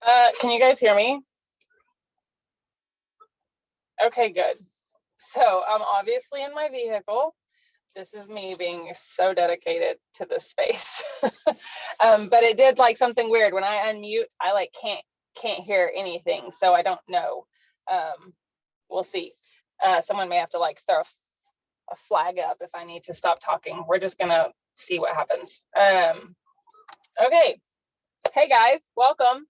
Can you guys hear me? Okay, good. So I'm obviously in my vehicle. This is me being so dedicated to this space. But it did like something weird. When I unmute, I like can't hear anything. So I don't know. We'll see. Someone may have to like throw a flag up if I need to stop talking. We're just gonna see what happens. Okay. Hey guys, welcome.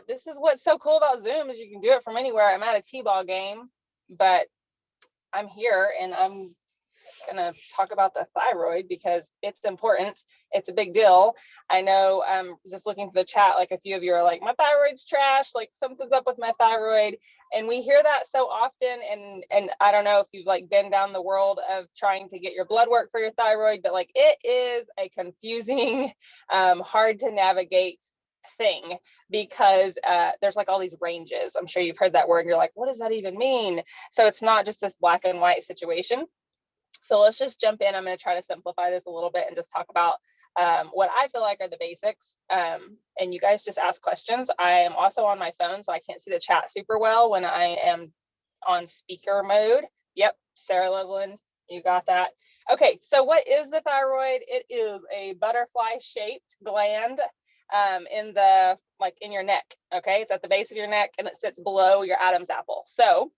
This is what's so cool about Zoom is you can do it from anywhere. I'm at a T-ball game, but I'm here and I'm gonna talk about the thyroid because it's important. It's a big deal. I know just looking through the chat, like a few of you are like, my thyroid's trash, like something's up with my thyroid. And we hear that so often. And I don't know if you've like been down the world of trying to get your blood work for your thyroid, but like it is a confusing, hard to navigate thing because there's like all these ranges. I'm sure you've heard that word and you're like, what does that even mean? So it's not just this black and white situation. So let's just jump in. I'm going to try to simplify this a little bit and just talk about what I feel like are the basics. And you guys just ask questions. I am also on my phone, so I can't see the chat super well when I am on speaker mode. Yep, Sarah Loveland, you got that. Okay, so what is the thyroid? It is a butterfly-shaped gland in your neck. Okay, it's at the base of your neck and it sits below your Adam's apple. So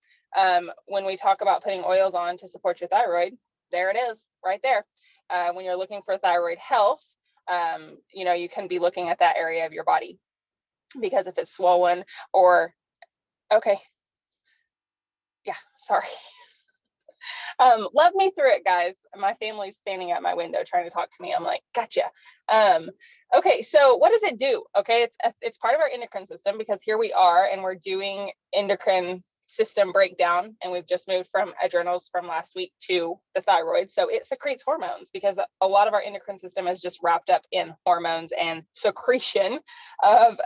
when we talk about putting oils on to support your thyroid, there it is right there. When you're looking for thyroid health, you can be looking at that area of your body because if it's swollen or, okay, yeah, sorry. Love me through it, guys. My family's standing at my window trying to talk to me. I'm like, gotcha. Okay, so what does it do? Okay, it's part of our endocrine system because here we are and we're doing endocrine system breakdown, and we've just moved from adrenals from last week to the thyroid. So it secretes hormones because a lot of our endocrine system is just wrapped up in hormones and secretion of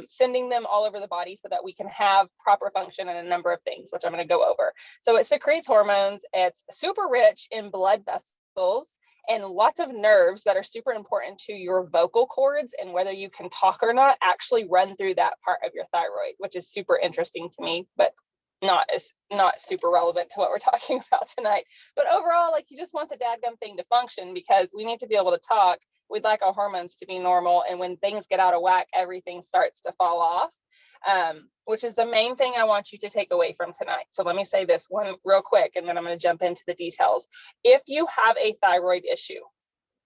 sending them all over the body so that we can have proper function in a number of things, which I'm going to go over. So it secretes hormones. It's super rich in blood vessels and lots of nerves that are super important to your vocal cords, and whether you can talk or not actually run through that part of your thyroid, which is super interesting to me, but not super relevant to what we're talking about tonight. But overall, like, you just want the dadgum thing to function because we need to be able to talk. We'd like our hormones to be normal, and when things get out of whack, everything starts to fall off, which is the main thing I want you to take away from tonight. So let me say this one real quick, and then I'm going to jump into the details. If you have a thyroid issue,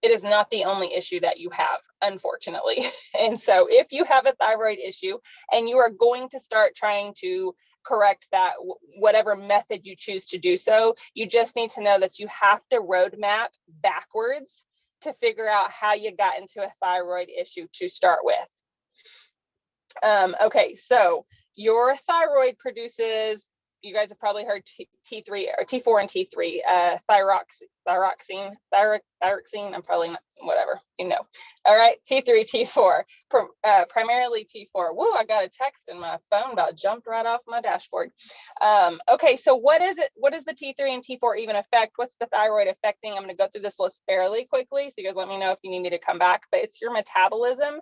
it is not the only issue that you have, unfortunately. And so if you have a thyroid issue and you are going to start trying to correct that, whatever method you choose to do so, you just need to know that you have to roadmap backwards to figure out how you got into a thyroid issue to start with. Okay, so your thyroid produces, you guys have probably heard T3 or T4 and T3, thyroxine, I'm probably not, whatever, All right, T3, T4, primarily T4. Woo, I got a text in my phone about jumped right off my dashboard. Okay, so what is it? What does the T3 and T4 even affect? What's the thyroid affecting? I'm gonna go through this list fairly quickly, so you guys let me know if you need me to come back, but it's your metabolism,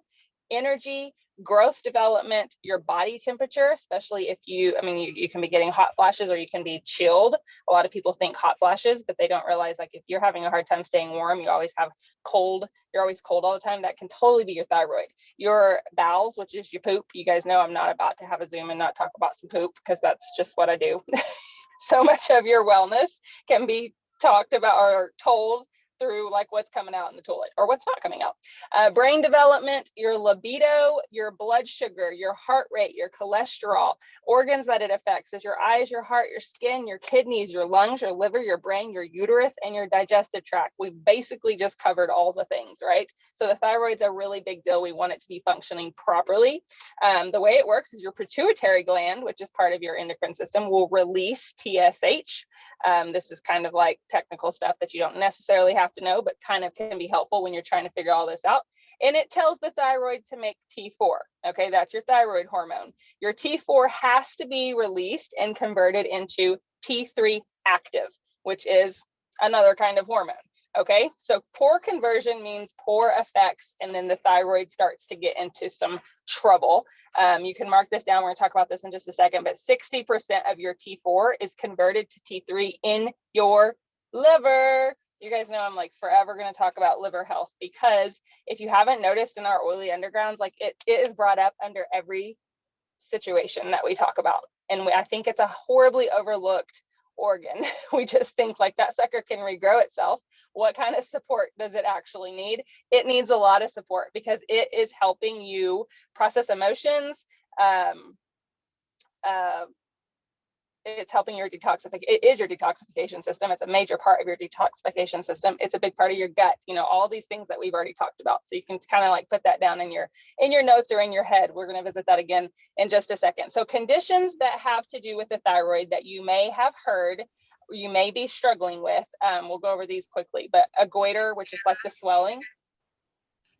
energy, growth development, your body temperature, especially if you can be getting hot flashes or you can be chilled. A lot of people think hot flashes, but they don't realize, like, if you're having a hard time staying warm, you always have cold, you're always cold all the time, that can totally be your thyroid. Your bowels, which is your poop. You guys know I'm not about to have a Zoom and not talk about some poop because that's just what I do. So much of your wellness can be talked about or told through like what's coming out in the toilet or what's not coming out. Brain development, your libido, your blood sugar, your heart rate, your cholesterol. Organs that it affects is your eyes, your heart, your skin, your kidneys, your lungs, your liver, your brain, your uterus, and your digestive tract. We've basically just covered all the things, right? So the thyroid's a really big deal. We want it to be functioning properly. The way it works is your pituitary gland, which is part of your endocrine system, will release TSH. This is kind of like technical stuff that you don't necessarily have to know, but kind of can be helpful when you're trying to figure all this out. And it tells the thyroid to make T4. Okay, that's your thyroid hormone. Your T4 has to be released and converted into T3 active, which is another kind of hormone. Okay, so poor conversion means poor effects, and then the thyroid starts to get into some trouble. You can mark this down. We're going to talk about this in just a second, but 60% of your T4 is converted to T3 in your liver. You guys know I'm like forever going to talk about liver health, because if you haven't noticed in our oily undergrounds, like it is brought up under every situation that we talk about. And I think it's a horribly overlooked organ. We just think like that sucker can regrow itself. What kind of support does it actually need? It needs a lot of support, because it is helping you process emotions. It's helping your detoxification. It is your detoxification system. It's a major part of your detoxification system. It's a big part of your gut, all these things that we've already talked about. So you can kind of like put that down in your notes or in your head. We're going to visit that again in just a second. So conditions that have to do with the thyroid that you may have heard, or you may be struggling with, we'll go over these quickly, but a goiter, which is like the swelling.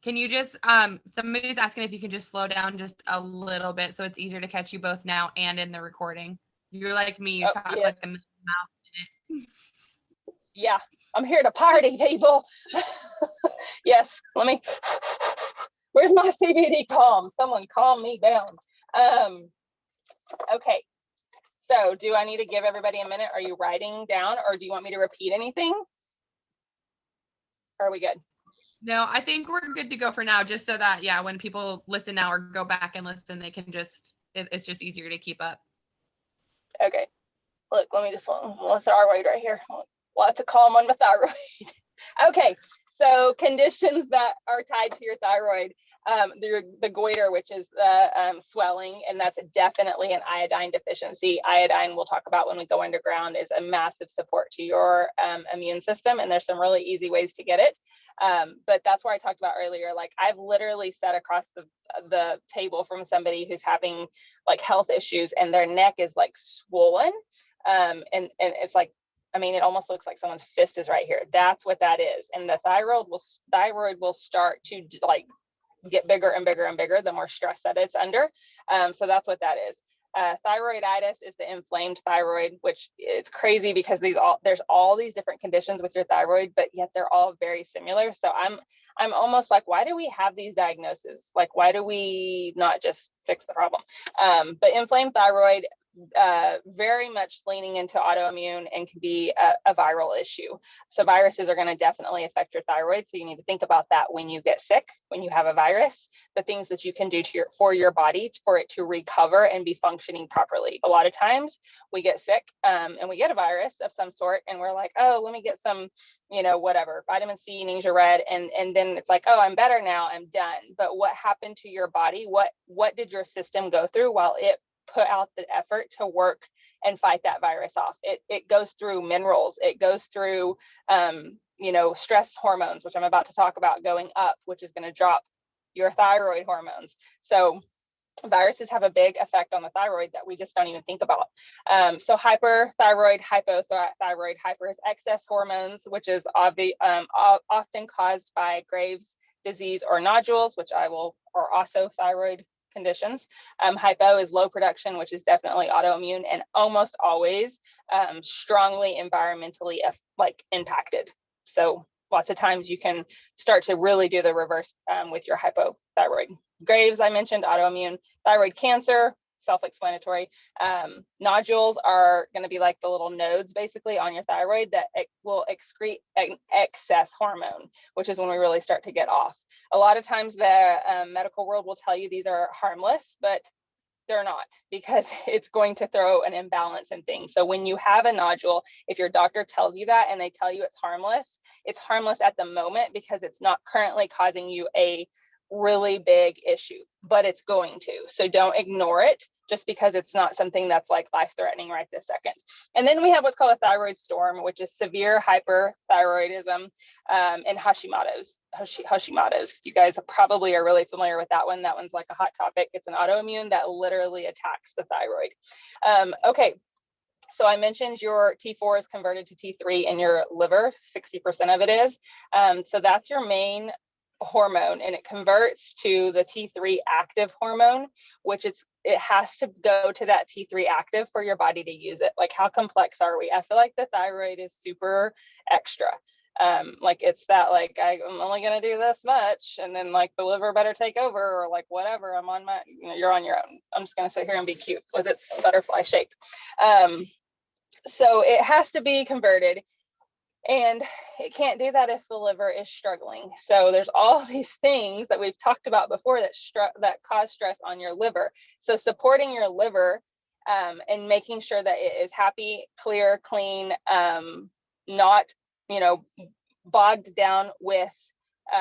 Can you just, somebody's asking if you can just slow down just a little bit so it's easier to catch you both now and in the recording. You're like me, you talk like the mouth in it. Yeah, I'm here to party, people. Yes, where's my CBD calm? Someone calm me down. Okay, so do I need to give everybody a minute? Are you writing down, or do you want me to repeat anything? Or are we good? No, I think we're good to go for now, just so that, yeah, when people listen now or go back and listen, they can it's just easier to keep up. Okay, look, let me just, my thyroid right here. Lots of calm on my thyroid. Okay, so conditions that are tied to your thyroid, the goiter, which is the swelling, and that's definitely an iodine deficiency. Iodine, we'll talk about when we go underground, is a massive support to your immune system, and there's some really easy ways to get it. But that's where I talked about earlier, like I've literally sat across the table from somebody who's having like health issues, and their neck is like swollen, and it's like, it almost looks like someone's fist is right here. That's what that is. And the thyroid will start to like get bigger and bigger and bigger the more stress that it's under. So that's what that is. Thyroiditis is the inflamed thyroid, which is crazy because there's all these different conditions with your thyroid, but yet they're all very similar. So I'm almost like, why do we have these diagnoses? Like, why do we not just fix the problem? But inflamed thyroid, very much leaning into autoimmune, and can be a viral issue. So viruses are going to definitely affect your thyroid. So you need to think about that when you get sick, when you have a virus, the things that you can do for your body for it to recover and be functioning properly. A lot of times we get sick and we get a virus of some sort, and we're like, oh, let me get some, whatever, vitamin C, Ninja Red, and then it's like, oh, I'm better now, I'm done. But what happened to your body? What did your system go through while it put out the effort to work and fight that virus off? It goes through minerals, it goes through stress hormones, which I'm about to talk about, going up, which is going to drop your thyroid hormones. So viruses have a big effect on the thyroid that we just don't even think about. So hyperthyroid, hypothyroid. Hyper is excess hormones, which is often caused by Graves' disease or nodules, or also thyroid conditions. Hypo is low production, which is definitely autoimmune, and almost always strongly environmentally impacted. So lots of times you can start to really do the reverse with your hypothyroid. Graves, I mentioned, autoimmune. Thyroid cancer, self-explanatory. Nodules are going to be like the little nodes basically on your thyroid that will excrete an excess hormone, which is when we really start to get off. A lot of times the medical world will tell you these are harmless, but they're not, because it's going to throw an imbalance in things. So when you have a nodule, if your doctor tells you that and they tell you it's harmless at the moment because it's not currently causing you a really big issue, but it's going to. So don't ignore it just because it's not something that's like life-threatening right this second. And then we have what's called a thyroid storm, which is severe hyperthyroidism and Hashimoto's. You guys probably are really familiar with that one. That one's like a hot topic. It's an autoimmune that literally attacks the thyroid. Okay, so I mentioned your T4 is converted to T3 in your liver, 60% of it is. So that's your main hormone, and it converts to the T3 active hormone, which it has to go to that T3 active for your body to use it. Like, how complex are we? I feel like the thyroid is super extra. Like it's that, like, I'm only going to do this much, and then like the liver better take over, or like whatever, I'm on my, you're on your own. I'm just going to sit here and be cute with its butterfly shape. So it has to be converted, and it can't do that if the liver is struggling. So there's all these things that we've talked about before that cause stress on your liver. So supporting your liver and making sure that it is happy, clear, clean, not, bogged down with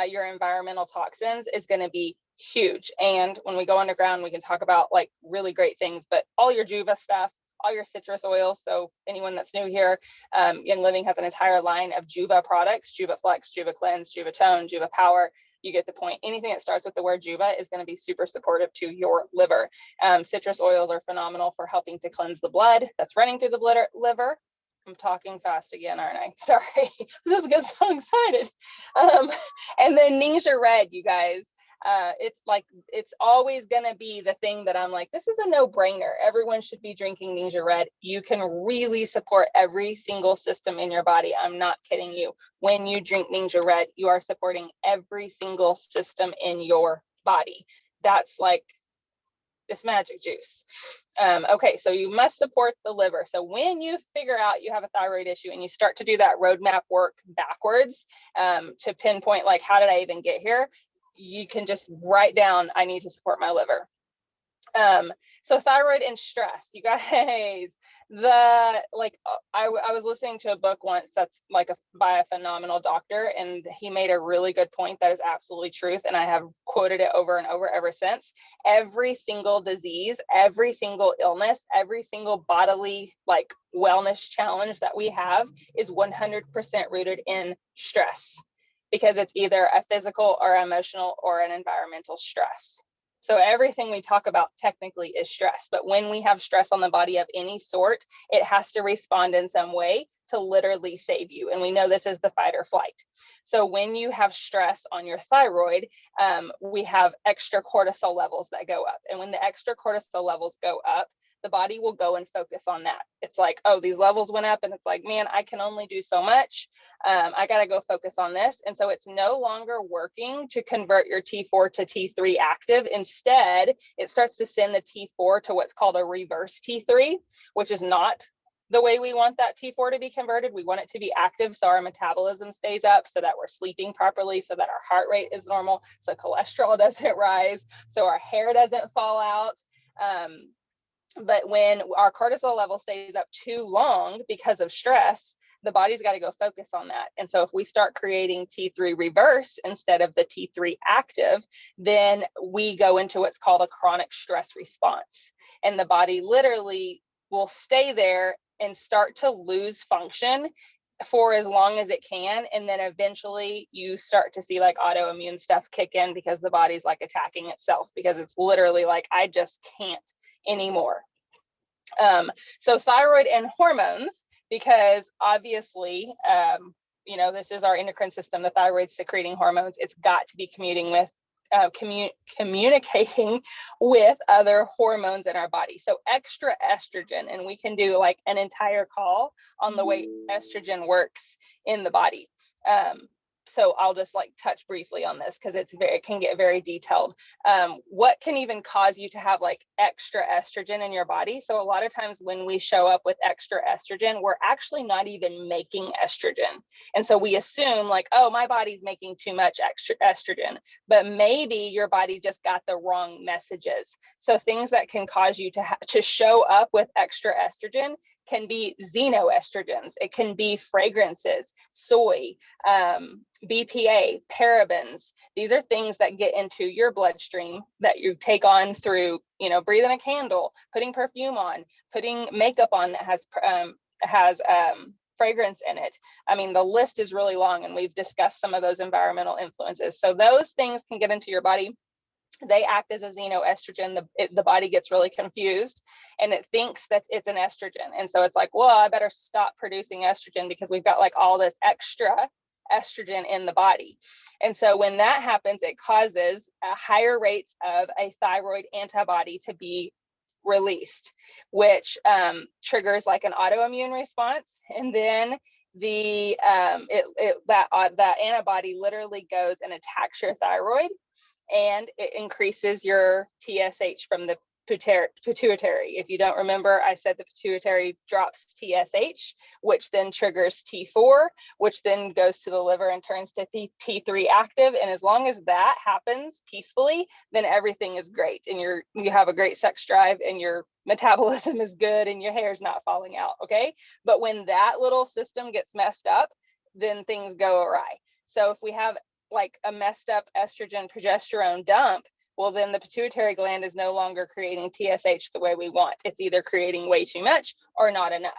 your environmental toxins is going to be huge. And when we go underground, we can talk about like really great things, but all your Juva stuff, all your citrus oils. So anyone that's new here, Young Living has an entire line of Juva products: Juva Flex, Juva Cleanse, Juva Tone, Juva Power. You get the point. Anything that starts with the word Juva is going to be super supportive to your liver. Citrus oils are phenomenal for helping to cleanse the blood that's running through the liver. I'm talking fast again, aren't I? Sorry, this gets so excited. And then Ningxia Red, you guys. It's always gonna be the thing that I'm like, this is a no-brainer. Everyone should be drinking Ningxia Red. You can really support every single system in your body. I'm not kidding you. When you drink Ningxia Red, you are supporting every single system in your body. That's like this magic juice. Okay, so you must support the liver. So when you figure out you have a thyroid issue and you start to do that roadmap work backwards to pinpoint, like, how did I even get here? You can just write down, I need to support my liver. So thyroid and stress, you guys, I was listening to a book once that's like by a phenomenal doctor, and he made a really good point that is absolutely truth, and I have quoted it over and over ever since. Every single disease, every single illness, every single bodily like wellness challenge that we have is 100% rooted in stress, because it's either a physical or emotional or an environmental stress. So everything we talk about technically is stress, but when we have stress on the body of any sort, it has to respond in some way to literally save you. And we know this is the fight or flight. So when you have stress on your thyroid, we have extra cortisol levels that go up. And when the extra cortisol levels go up, the body will go and focus on that. It's like, oh, these levels went up, and it's like, man, I can only do so much. I got to go focus on this. And so it's no longer working to convert your T4 to T3 active. Instead, it starts to send the T4 to what's called a reverse T3, which is not the way we want that T4 to be converted. We want it to be active so our metabolism stays up, so that we're sleeping properly, so that our heart rate is normal, so cholesterol doesn't rise, so our hair doesn't fall out. But when our cortisol level stays up too long because of stress, the body's got to go focus on that. And so if we start creating T3 reverse instead of the T3 active, then we go into what's called a chronic stress response. And the body literally will stay there and start to lose function for as long as it can. And then eventually you start to see like autoimmune stuff kick in, because the body's like attacking itself, because it's literally like, I just can't anymore. So thyroid and hormones, because obviously, this is our endocrine system, the thyroid secreting hormones. It's got to be communicating with other hormones in our body. So extra estrogen, and we can do like an entire call on the way estrogen works in the body. So I'll just like touch briefly on this because it can get very detailed. What can even cause you to have like extra estrogen in your body? So a lot of times when we show up with extra estrogen, we're actually not even making estrogen. And so we assume like, oh, my body's making too much extra estrogen, but maybe your body just got the wrong messages. So things that can cause you to show up with extra estrogen can be xenoestrogens. It can be fragrances, soy, BPA, parabens. These are things that get into your bloodstream that you take on through, breathing a candle, putting perfume on, putting makeup on that has fragrance in it. I mean, the list is really long, and we've discussed some of those environmental influences. So those things can get into your body. They act as a xenoestrogen. The body gets really confused and it thinks that it's an estrogen. And so it's like, well, I better stop producing estrogen because we've got like all this extra estrogen in the body. And so when that happens, it causes higher rates of a thyroid antibody to be released, which triggers like an autoimmune response. And then that antibody literally goes and attacks your thyroid, and it increases your TSH from the pituitary. If you don't remember, I said the pituitary drops TSH, which then triggers T4, which then goes to the liver and turns to T3 active. And as long as that happens peacefully, then everything is great, and you have a great sex drive, and your metabolism is good, and your hair's not falling out. Okay. But when that little system gets messed up, then things go awry. So if we have like a messed up estrogen progesterone dump, well, then the pituitary gland is no longer creating TSH the way we want. It's either creating way too much or not enough.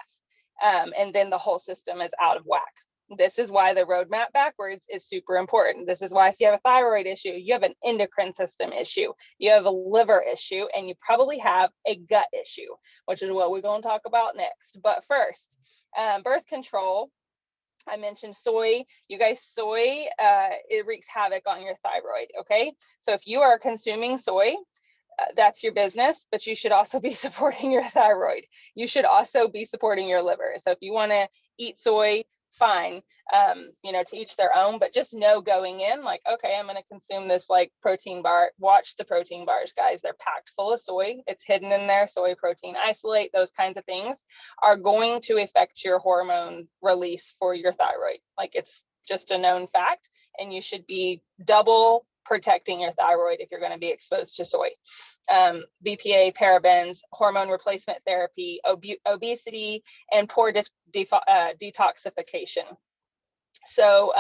And then the whole system is out of whack. This is why the roadmap backwards is super important. This is why if you have a thyroid issue, you have an endocrine system issue, you have a liver issue, and you probably have a gut issue, which is what we're going to talk about next. But first, birth control. I mentioned soy. You guys, soy, it wreaks havoc on your thyroid, okay? So if you are consuming soy, that's your business, but you should also be supporting your thyroid. You should also be supporting your liver. So if you want to eat soy, fine, to each their own, but just know going in, like, okay, I'm going to consume this like protein bar. Watch the protein bars, guys. They're packed full of soy. It's hidden in there. Soy protein isolate, those kinds of things are going to affect your hormone release for your thyroid. Like, it's just a known fact, and you should be double protecting your thyroid if you're going to be exposed to soy. BPA, parabens, hormone replacement therapy, obesity, and poor detoxification. So,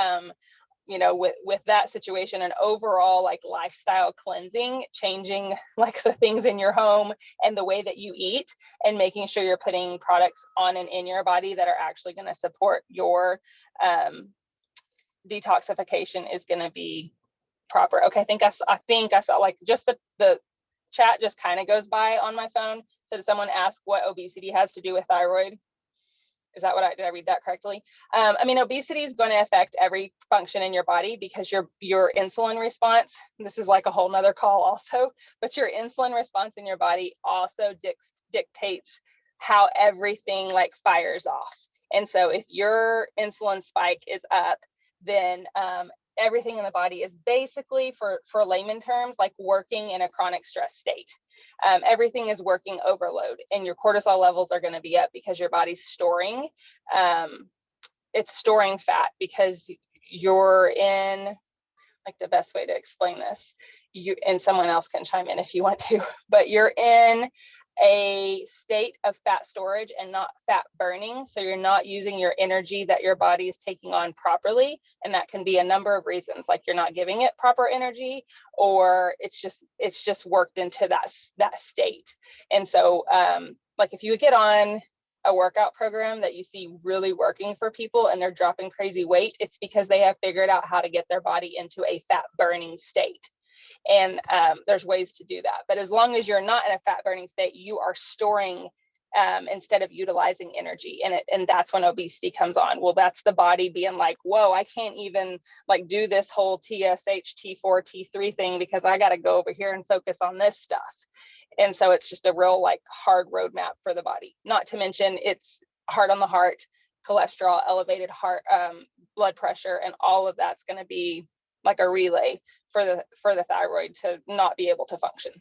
with that situation, and overall like lifestyle cleansing, changing like the things in your home and the way that you eat, and making sure you're putting products on and in your body that are actually going to support your detoxification is going to be proper. Okay, I think I saw like just the chat just kind of goes by on my phone. So did someone ask what obesity has to do with thyroid? Is that did I read that correctly? Obesity is going to affect every function in your body, because your insulin response, this is like a whole nother call also, but your insulin response in your body also dictates how everything like fires off. And so if your insulin spike is up, then everything in the body is basically, for layman terms, like working in a chronic stress state. Everything is working overload, and your cortisol levels are going to be up because your body's storing, it's storing fat, because you're in, like, the best way to explain this, and someone else can chime in if you want to, but you're in a state of fat storage and not fat burning. So you're not using your energy that your body is taking on properly. And that can be a number of reasons, like you're not giving it proper energy, or it's just worked into that state. And so like if you get on a workout program that you see really working for people and they're dropping crazy weight, it's because they have figured out how to get their body into a fat burning state. And there's ways to do that. But as long as you're not in a fat burning state, you are storing instead of utilizing energy. And that's when obesity comes on. Well, that's the body being like, whoa, I can't even like do this whole TSH, T4, T3 thing because I got to go over here and focus on this stuff. And so it's just a real like hard roadmap for the body. Not to mention it's hard on the heart, cholesterol, elevated heart, blood pressure, and all of that's going to be like a relay for the thyroid to not be able to function.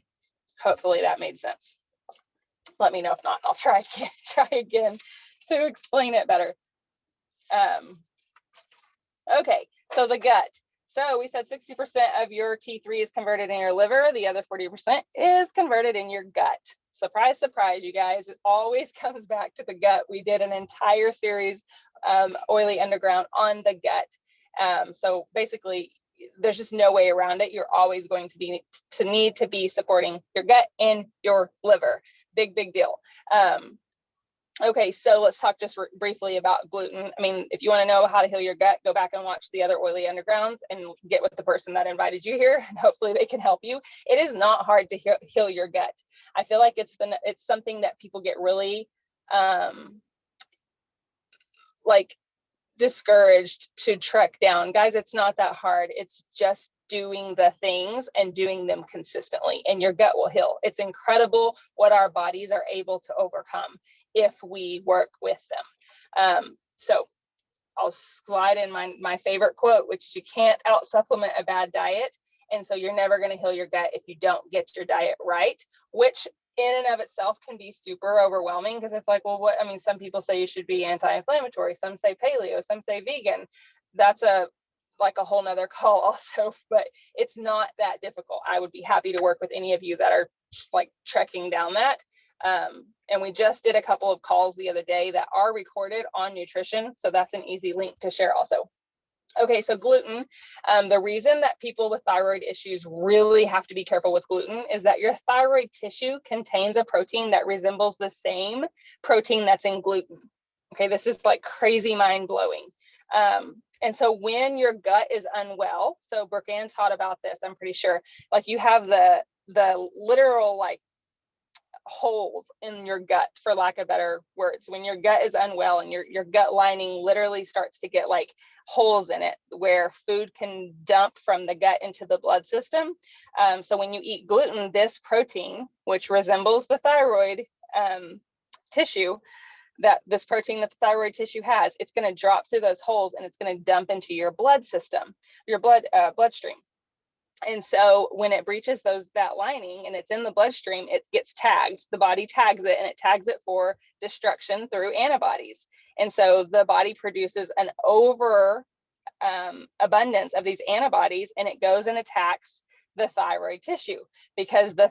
Hopefully that made sense. Let me know if not. I'll try again to explain it better. Okay, so the gut. So we said 60% of your T3 is converted in your liver. The other 40% is converted in your gut. Surprise, surprise, you guys. It always comes back to the gut. We did an entire series, Oily Underground, on the gut. So basically, there's just no way around it. You're always going to need to be supporting your gut and your liver. Big deal. Okay, so let's talk just briefly about gluten. I mean, if you want to know how to heal your gut, go back and watch the other Oily Undergrounds and get with the person that invited you here, and hopefully they can help you. It is not hard to heal your gut. I feel like it's something that people get really like discouraged to trek down. Guys, it's not that hard. It's just doing the things and doing them consistently, and your gut will heal. It's incredible what our bodies are able to overcome if we work with them. So I'll slide in my favorite quote, which is you can't out supplement a bad diet. And so you're never going to heal your gut if you don't get your diet right, which in and of itself can be super overwhelming, because it's like, well, what, I mean, some people say you should be anti-inflammatory, some say paleo, some say vegan. That's like a whole nother call also, but it's not that difficult. I would be happy to work with any of you that are like trekking down that. And we just did a couple of calls the other day that are recorded on nutrition. So that's an easy link to share also. Okay, so gluten. The reason that people with thyroid issues really have to be careful with gluten is that your thyroid tissue contains a protein that resembles the same protein that's in gluten. Okay, this is like crazy mind blowing. And so when your gut is unwell, so Brooke Ann taught about this, I'm pretty sure, like you have the literal like holes in your gut, for lack of better words. When your gut is unwell and your gut lining literally starts to get like holes in it where food can dump from the gut into the blood system. So when you eat gluten, this protein, which resembles the thyroid tissue, that this protein that the thyroid tissue has, it's going to drop through those holes and it's going to dump into your blood system, your bloodstream. And so when it breaches that lining and it's in the bloodstream, it gets tagged. The body tags it, and it tags it for destruction through antibodies. And so the body produces an abundance of these antibodies, and it goes and attacks the thyroid tissue, because the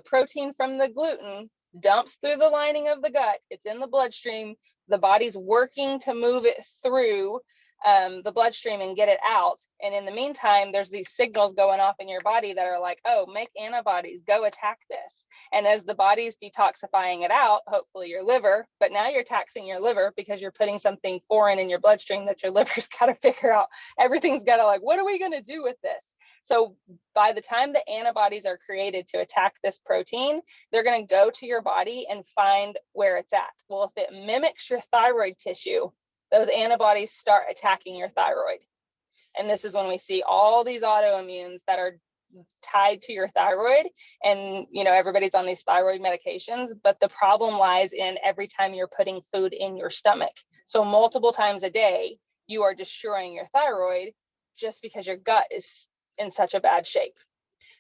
protein from the gluten dumps through the lining of the gut. It's in the bloodstream. The body's working to move it through the bloodstream and get it out. And in the meantime, there's these signals going off in your body that are like, oh, make antibodies, go attack this. And as the body's detoxifying it out, hopefully your liver, but now you're taxing your liver because you're putting something foreign in your bloodstream that your liver's got to figure out. Everything's got to like, what are we going to do with this? So by the time the antibodies are created to attack this protein, they're going to go to your body and find where it's at. Well, if it mimics your thyroid tissue, those antibodies start attacking your thyroid. And this is when we see all these autoimmunes that are tied to your thyroid. And, you know, everybody's on these thyroid medications, but the problem lies in every time you're putting food in your stomach. So multiple times a day, you are destroying your thyroid just because your gut is in such a bad shape.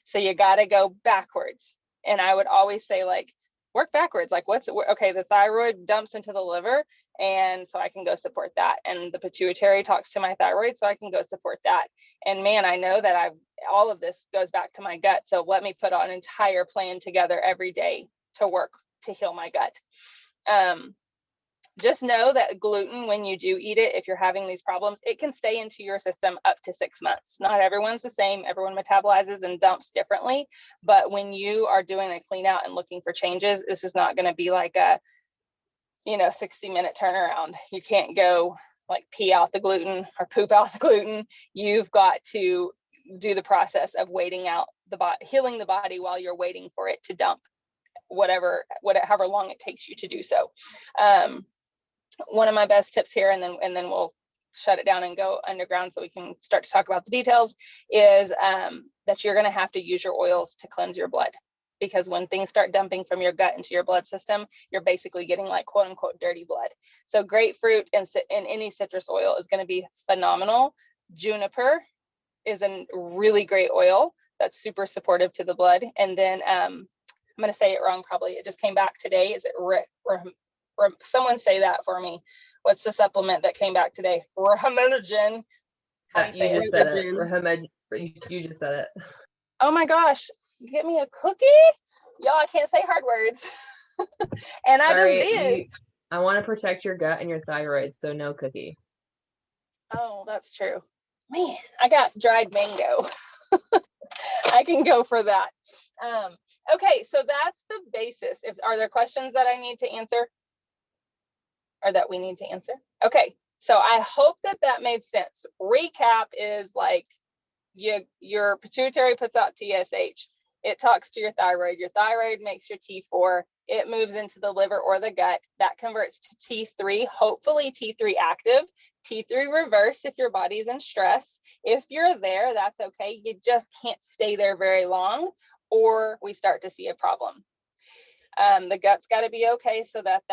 So you got to go backwards. And I would always say, like, work backwards. Like, okay, the thyroid dumps into the liver, and so I can go support that. And the pituitary talks to my thyroid, so I can go support that. And man, I know that all of this goes back to my gut. So let me put an entire plan together every day to work to heal my gut. Just know that gluten, when you do eat it, if you're having these problems, it can stay into your system up to 6 months. Not everyone's the same. Everyone metabolizes and dumps differently. But when you are doing a clean out and looking for changes, this is not going to be like a, 60-minute turnaround. You can't go like pee out the gluten or poop out the gluten. You've got to do the process of waiting out the body, healing the body while you're waiting for it to dump however long it takes you to do so. One of my best tips here, and then we'll shut it down and go underground so we can start to talk about the details, is that you're going to have to use your oils to cleanse your blood, because when things start dumping from your gut into your blood system, you're basically getting like quote unquote dirty blood. So grapefruit and any citrus oil is going to be phenomenal. Juniper is a really great oil that's super supportive to the blood. And then I'm going to say it wrong probably. It just came back today. Is it someone say that for me? What's the supplement that came back today? Rhamenogen. You just said it. You just said it. Oh my gosh. Get me a cookie? Y'all, I can't say hard words. And I just did. I want to protect your gut and your thyroid, so no cookie. Oh, that's true. Man, I got dried mango. I can go for that. Okay, so that's the basis. Are there questions that I need to answer? Or that we need to answer? Okay, so I hope that made sense. Recap is like your pituitary puts out TSH. It talks to your thyroid. Your thyroid makes your T4. It moves into the liver or the gut. That converts to T3, hopefully T3 active, T3 reverse if your body's in stress. If you're there, that's okay. You just can't stay there very long, or we start to see a problem. The gut's got to be okay so that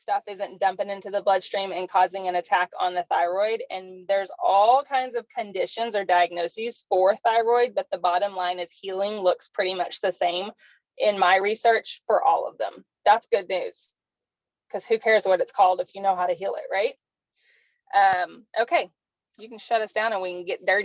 stuff isn't dumping into the bloodstream and causing an attack on the thyroid. And there's all kinds of conditions or diagnoses for thyroid, but the bottom line is healing looks pretty much the same in my research for all of them. That's good news, because who cares what it's called if you know how to heal it, right? Okay, you can shut us down and we can get dirty.